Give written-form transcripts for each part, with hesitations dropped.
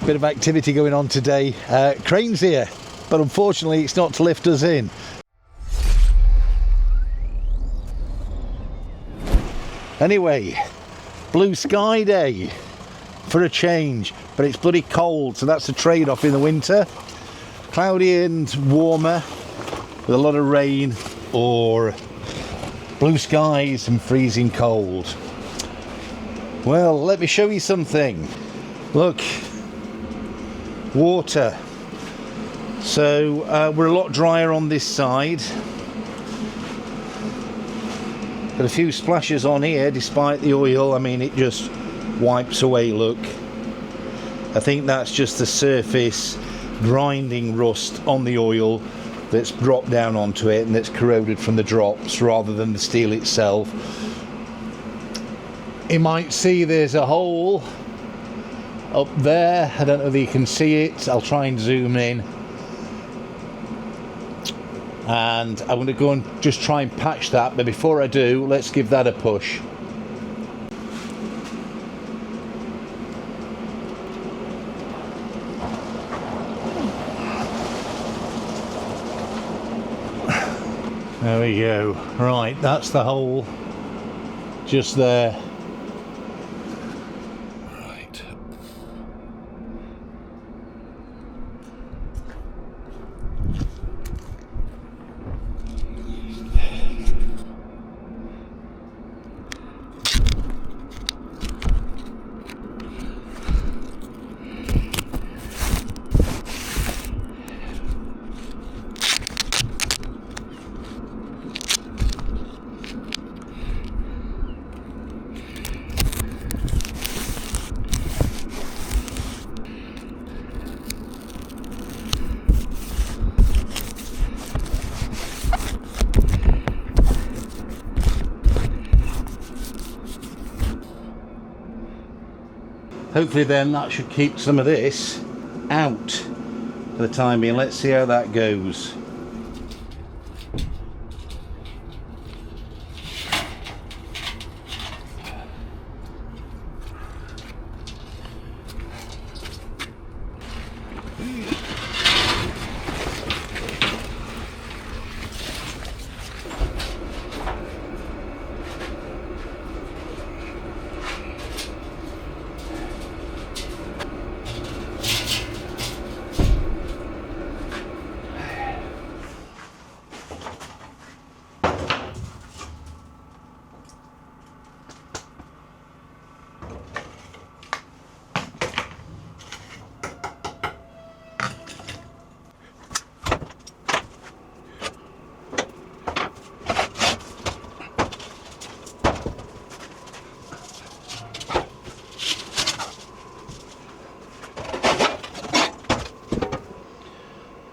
Bit of activity going on today. Crane's here, but unfortunately it's not to lift us in. Anyway, blue sky day for a change, but it's bloody cold, so that's a trade-off in the winter. Cloudy and warmer with a lot of rain, or blue skies and freezing cold. Well, let me show you something. Look, water. So we're a lot drier on this side. Got a few splashes on here despite the oil. I mean, it just wipes away, look. I think that's just the surface grinding rust on the oil that's dropped down onto it and that's corroded from the drops rather than the steel itself. You might see there's a hole up there. I don't know if you can see it. I'll try and zoom in. And I'm going to go and just try and patch that, but before I do, let's give that a push. There we go. Right, that's the hole just there. Right. Hopefully then that should keep some of this out for the time being. Let's see how that goes.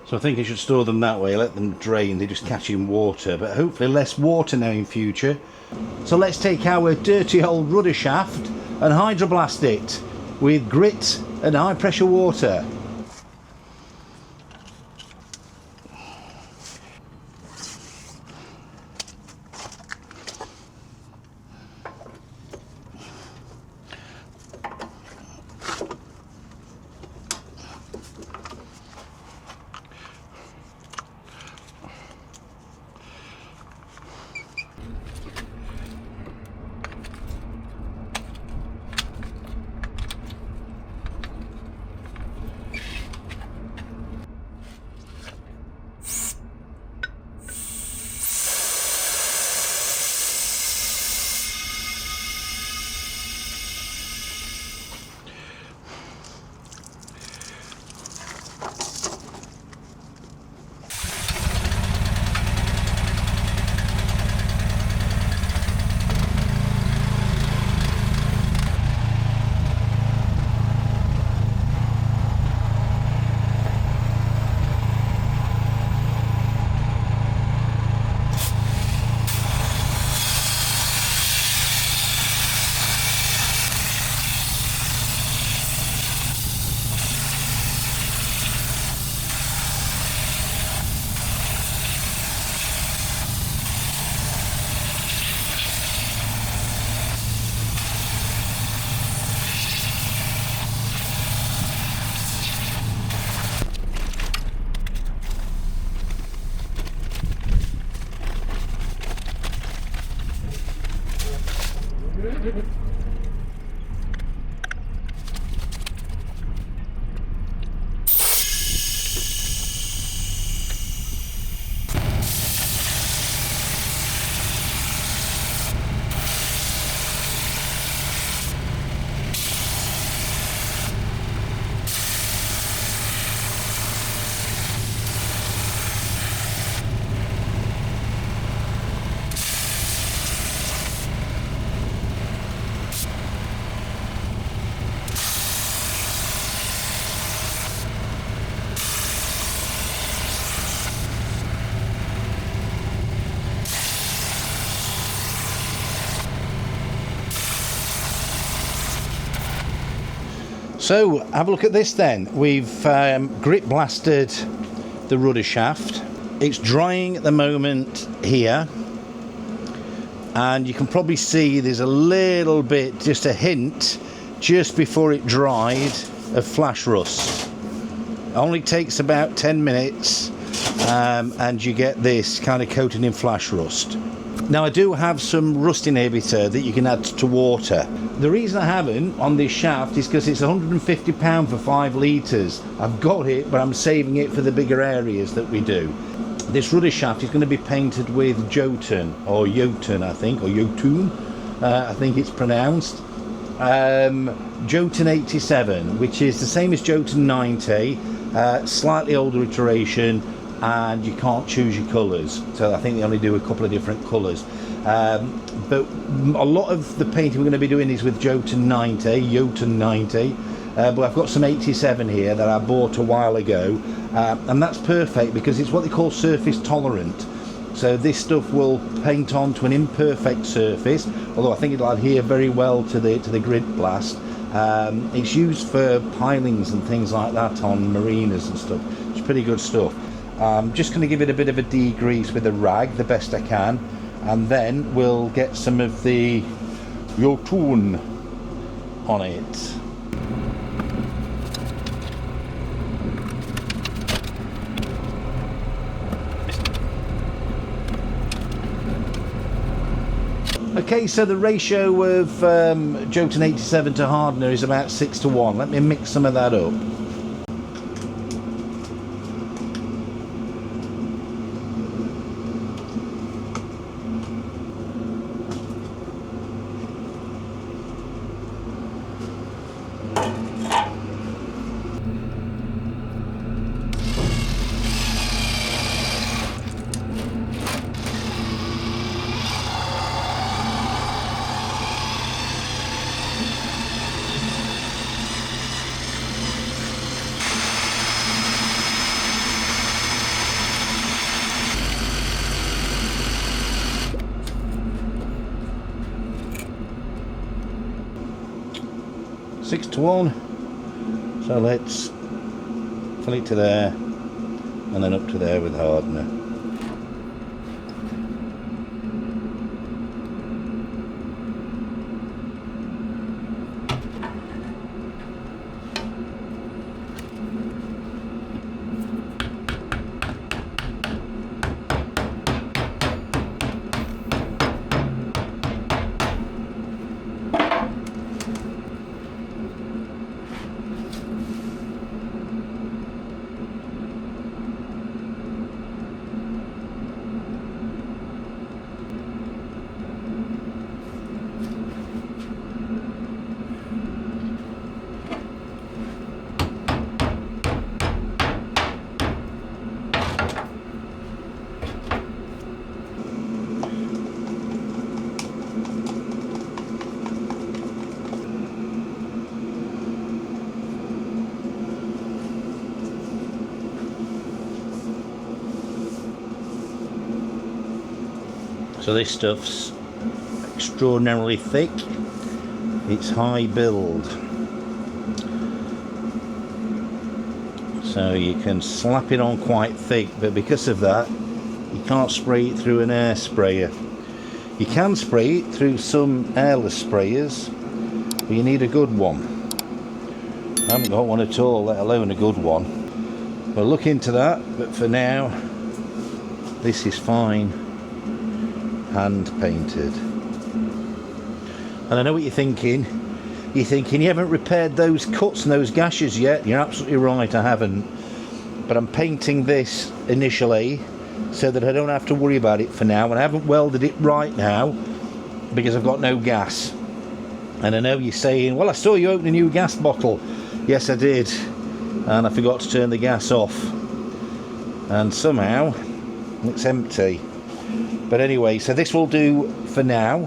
So I think I should store them that way, let them drain, they just catch in water, but hopefully less water now in future. So let's take our dirty old rudder shaft and hydroblast it with grit and high pressure water. So have a look at this then. We've grit blasted the rudder shaft. It's drying at the moment here, and you can probably see there's a little bit, just a hint, just before it dried, of flash rust. It only takes about 10 minutes and you get this kind of coating in flash rust. Now I do have some rust inhibitor that you can add to water. The reason I haven't on this shaft is because it's £150 for 5 litres. I've got it, but I'm saving it for the bigger areas that we do. This rudder shaft is going to be painted with Jotun, or Jotun I think, or Jotun, I think it's pronounced. Jotun 87, which is the same as Jotun 90, slightly older iteration, and you can't choose your colours, so I think they only do a couple of different colours. But a lot of the painting we're going to be doing is with Jotun 90, but I've got some 87 here that I bought a while ago, and that's perfect because it's what they call surface tolerant. So this stuff will paint onto an imperfect surface, although I think it'll adhere very well to the grit blast. It's used for pilings and things like that on marinas and stuff. It's pretty good stuff. I'm just going to give it a bit of a degrease with a rag, the best I can, and then we'll get some of the Jotun on it. Okay, so the ratio of Jotun 87 to hardener is about 6 to 1. Let me mix some of that up. Six to 1, so let's fill it to there and then up to there with hardener. So this stuff's extraordinarily thick. It's high build, so you can slap it on quite thick, but because of that you can't spray it through an air sprayer. You can spray it through some airless sprayers, but you need a good one. I haven't got one at all, let alone a good one. We'll look into that, but for now this is fine. Hand painted. And I know what you're thinking. You're thinking you haven't repaired those cuts and those gashes yet. You're absolutely right, I haven't. But I'm painting this initially so that I don't have to worry about it for now. And I haven't welded it right now because I've got no gas. And I know you're saying, well, I saw you open a new gas bottle. Yes, I did. And I forgot to turn the gas off. And somehow it's empty. But anyway, so this will do for now.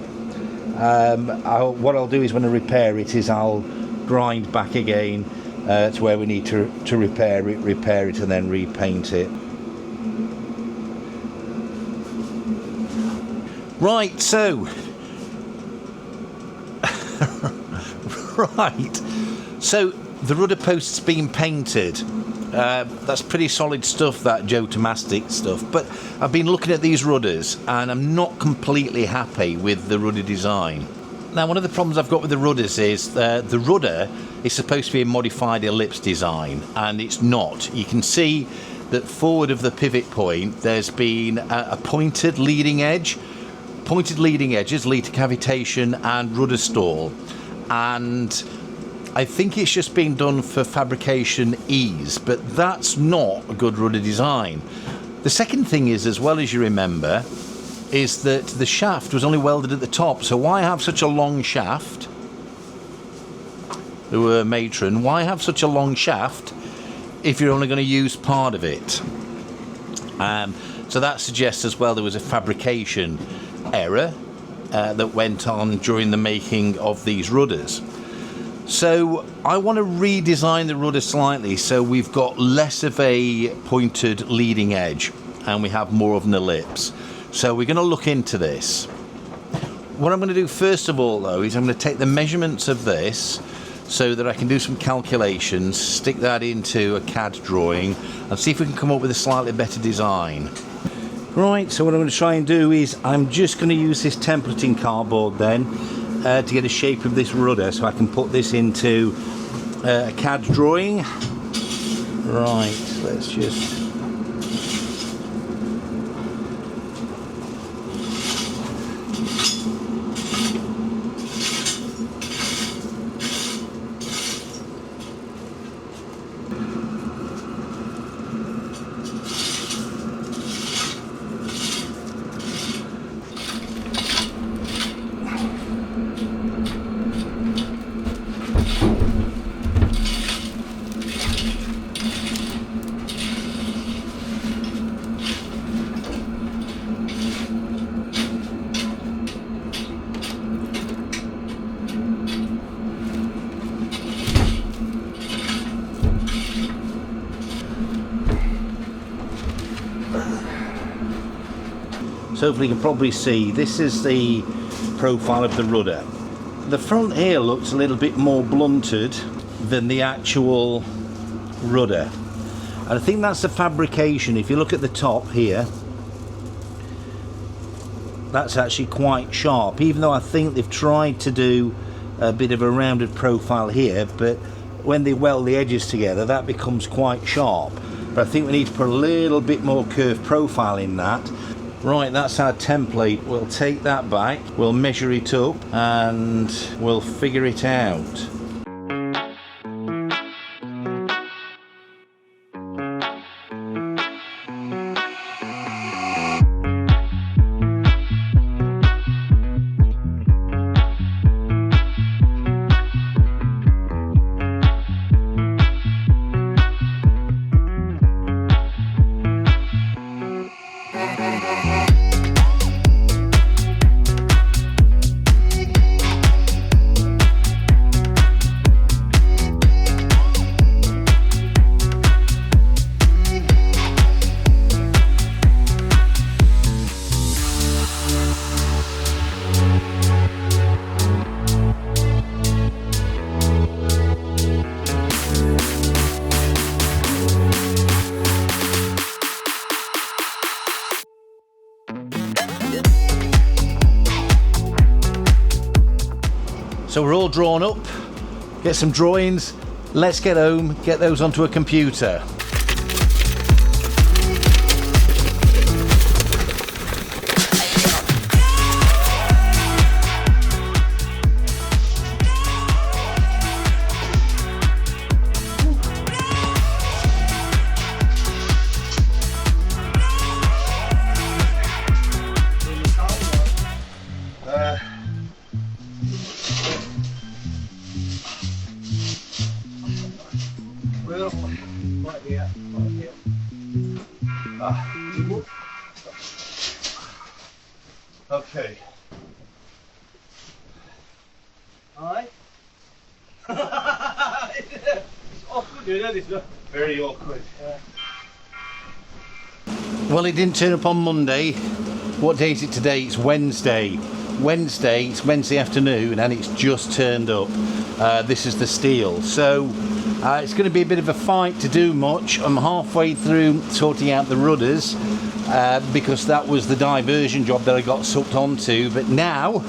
What I'll do is when I repair it is I'll grind back again to where we need to repair it and then repaint it. Right, so The rudder post's been painted. That's pretty solid stuff, that Joe Tomastic stuff, but I've been looking at these rudders and I'm not completely happy with the rudder design. Now, one of the problems I've got with the rudders is the rudder is supposed to be a modified ellipse design, and it's not. You can see that forward of the pivot point there's been a pointed leading edge. Pointed leading edges lead to cavitation and rudder stall, and I think it's just been done for fabrication ease, but that's not a good rudder design. The second thing is, as well as you remember, is that the shaft was only welded at the top, so why have such a long shaft? The matron, why have such a long shaft if you're only going to use part of it? So that suggests as well there was a fabrication error that went on during the making of these rudders. So I want to redesign the rudder slightly so we've got less of a pointed leading edge and we have more of an ellipse. So we're going to look into this. What I'm going to do first of all though is I'm going to take the measurements of this so that I can do some calculations, stick that into a CAD drawing and see if we can come up with a slightly better design. Right, so what I'm going to try and do is I'm just going to use this templating cardboard then to get a shape of this rudder so I can put this into a CAD drawing. Right, let's just... So hopefully you can probably see this is the profile of the rudder. The front here looks a little bit more blunted than the actual rudder, and I think that's the fabrication. If you look at the top here, that's actually quite sharp, even though I think they've tried to do a bit of a rounded profile here, but when they weld the edges together that becomes quite sharp. But I think we need to put a little bit more curved profile in that. Right, that's our template. We'll take that back, we'll measure it up and we'll figure it out. So we're all drawn up, get some drawings, let's get home, get those onto a computer. Okay. Hi. It's awkward, isn't it? Very awkward. Well, it didn't turn up on Monday. What day is it today? It's Wednesday. It's Wednesday afternoon and it's just turned up. This is the steel. So It's going to be a bit of a fight to do much. I'm halfway through sorting out the rudders because that was the diversion job that I got sucked onto, but now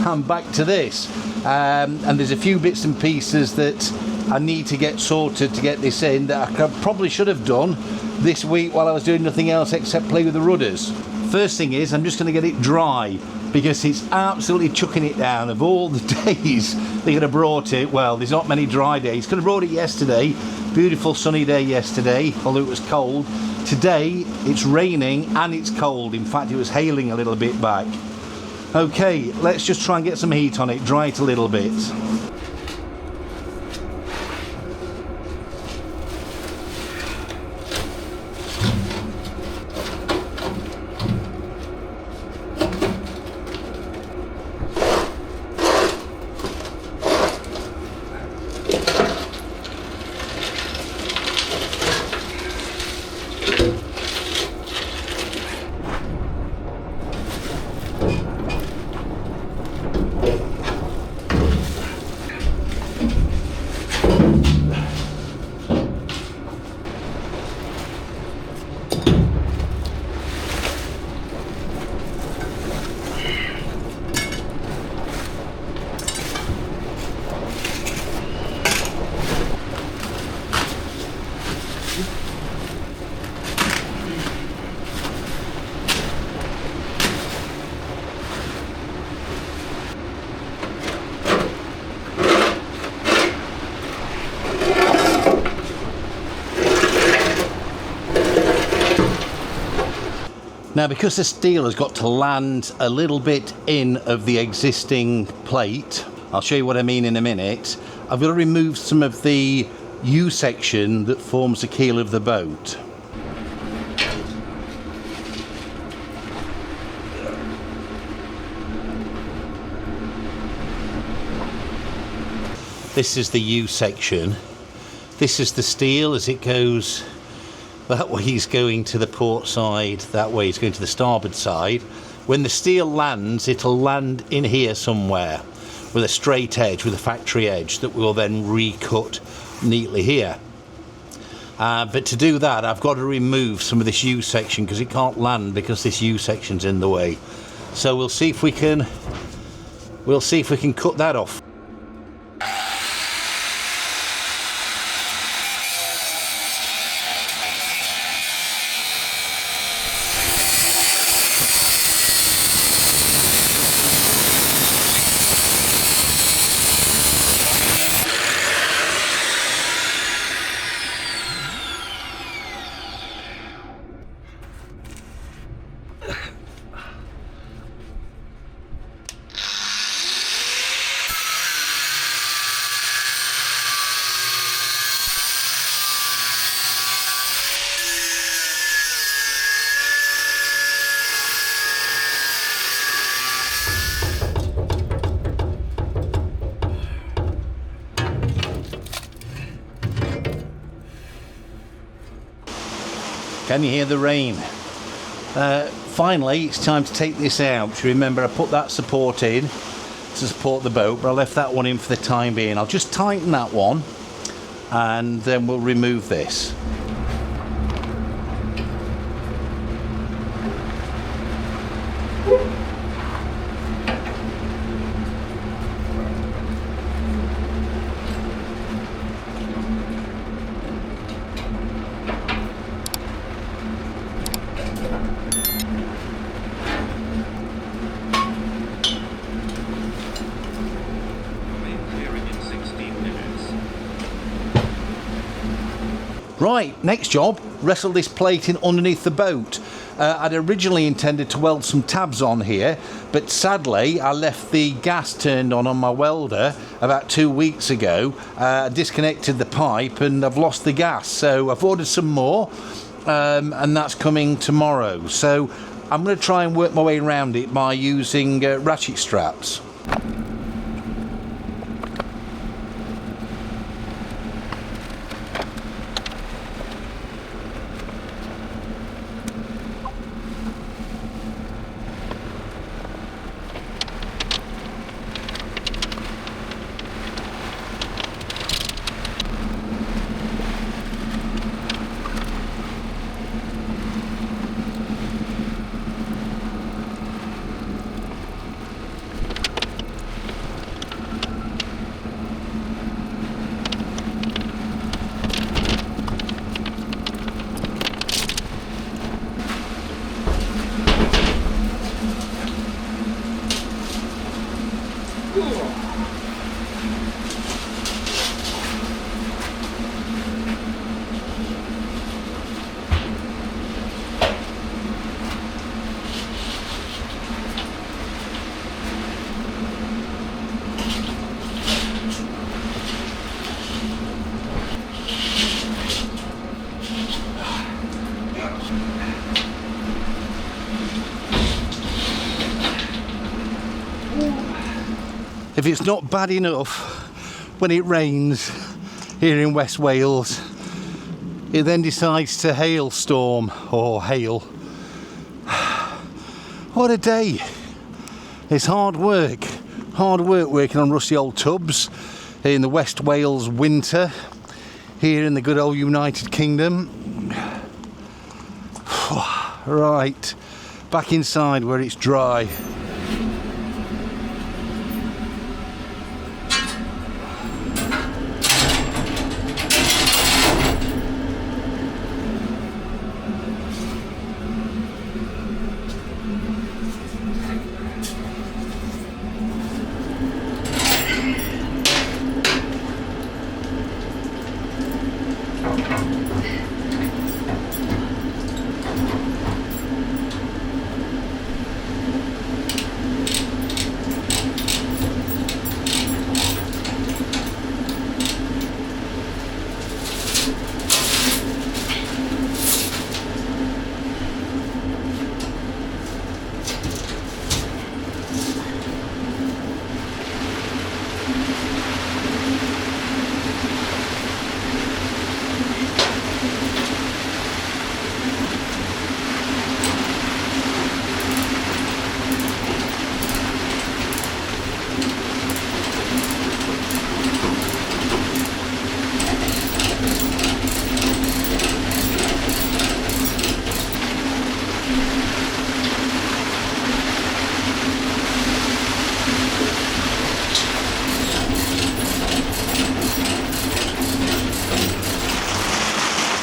I'm back to this. And there's a few bits and pieces that I need to get sorted to get this in that I probably should have done this week while I was doing nothing else except play with the rudders. First thing is I'm just going to get it dry because it's absolutely chucking it down. Of all the days they could have brought it, well, there's not many dry days. Could have brought it yesterday, beautiful sunny day yesterday, although it was cold. Today it's raining and it's cold. In fact, it was hailing a little bit back. Okay, let's just try and get some heat on it, dry it a little bit. Now, because the steel has got to land a little bit in of the existing plate, I'll show you what I mean in a minute, I've got to remove some of the U-section that forms the keel of the boat. This is the U-section. This is the steel as it goes. That way he's going to the port side, that way he's going to the starboard side. When the steel lands, it'll land in here somewhere with a straight edge, with a factory edge that we'll then recut neatly here. But to do that, I've got to remove some of this U section because it can't land because this U section's in the way. So we'll see if we can cut that off. Can you hear the rain? Finally, it's time to take this out. Remember, I put that support in to support the boat, but I left that one in for the time being. I'll just tighten that one and then we'll remove this. Right, next job, wrestle this plate in underneath the boat. I'd originally intended to weld some tabs on here, but sadly I left the gas turned on my welder about 2 weeks ago, disconnected the pipe and I've lost the gas. So I've ordered some more and that's coming tomorrow. So I'm going to try and work my way around it by using ratchet straps. if it's not bad enough when it rains here in West Wales, it then decides to hailstorm or hail. What a day. It's hard work working on rusty old tubs in the West Wales winter here in the good old United Kingdom. Right, back inside where it's dry.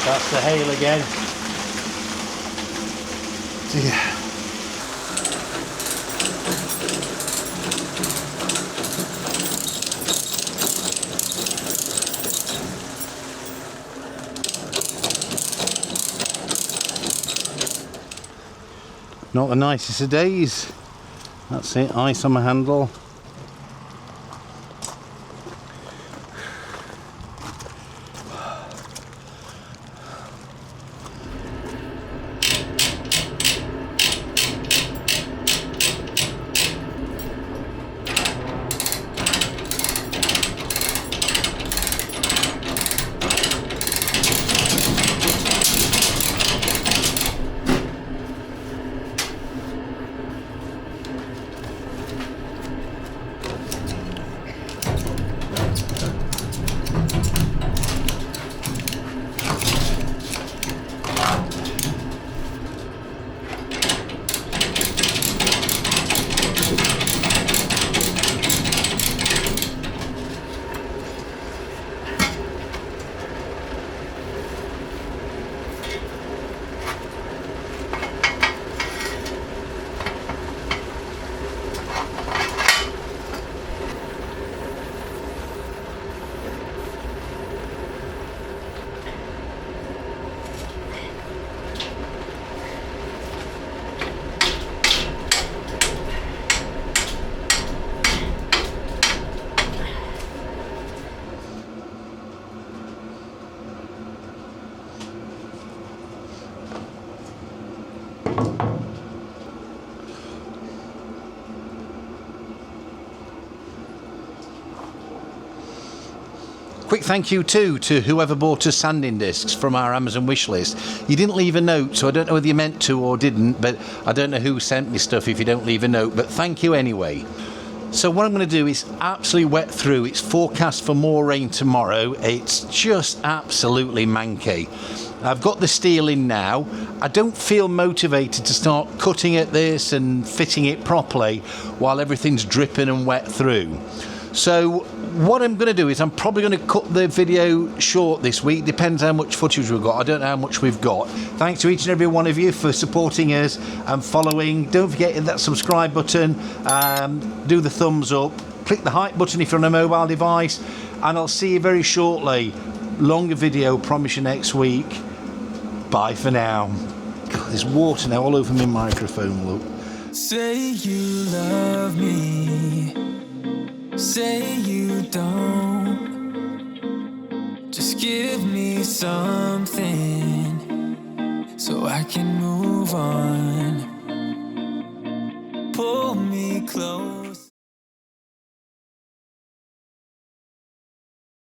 That's the hail again. Dear. Not the nicest of days. That's it, ice on my handle. Quick thank you too to whoever bought us sanding discs from our Amazon wish list. You didn't leave a note, so I don't know whether you meant to or didn't, but I don't know who sent me stuff if you don't leave a note, but thank you anyway. So what I'm going to do is absolutely wet through. It's forecast for more rain tomorrow. It's just absolutely manky. I've got the steel in now. I don't feel motivated to start cutting at this and fitting it properly while everything's dripping and wet through. So what I'm going to do is I'm probably going to cut the video short this week. Depends how much footage we've got. I don't know how much we've got. Thanks to each and every one of you for supporting us and following. Don't forget that subscribe button, do the thumbs up, click the hype button if you're on a mobile device, and I'll see you very shortly. Longer video, promise you, next week. Bye for now. God, there's water now all over my microphone, look. Say you love me, say you don't. Just give me something so I can move on. Pull me close.